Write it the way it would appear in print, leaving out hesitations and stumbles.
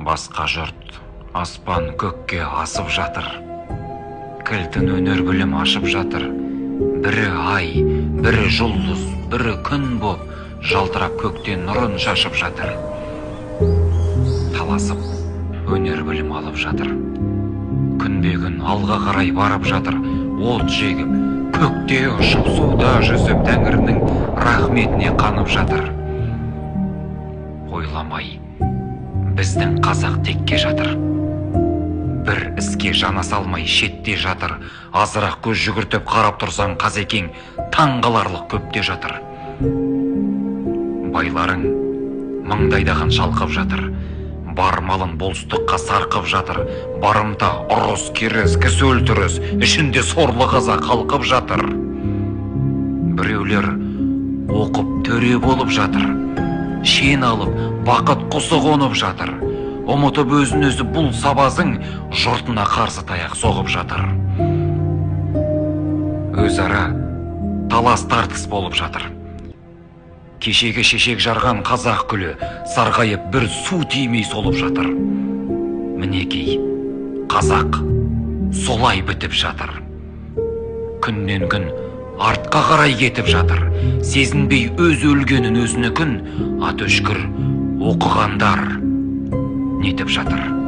Басқа жұрт аспан көкке асып жатыр. Кілтін өнер білім ашып жатыр. Бірі ай, бірі жұлдыз, бірі күн боп, жалтырап көктен нұрын шашып жатыр. Таласып, өнер білім алып жатыр. Күнбе-күн алға қарай барып жатыр. От жегіп, көкте ұшып, суда жүзіп, Тәңірінің рахметіне қанып жатыр. Ойламай, біздің қазақ текке жатыр. Бір іске жана салмай шетте жатыр. Азырақ көз жүгіртіп қарап тұрсаң, Қазекең таң қаларлық көпте жатыр. Байларың маңдайдаған шалқып жатыр. Бар малын болыстыққа сарқып жатыр. Барымта ұрыс керіс, кісі өлтіріс, ішінде сорлы қаза қалқып жатыр. Біреулер оқып төре болып жатыр. Шен алып, бақыт құсы қонып жатыр. Ұмытып өзін-өзі бұл сабазың жұртына қарсы таяқ соғып жатыр. Өзара талас тартыс болып жатыр. Кешегі шешек жарған қазақ күлі сарғайып бір су тимей солып жатыр. Мінекей, қазақ солай бітіп жатыр. Күннен күн артқа қарай кетіп жатыр. Сезінбей өз өлгенін өзінікін ат өшкір оқығандар нетіп жатыр.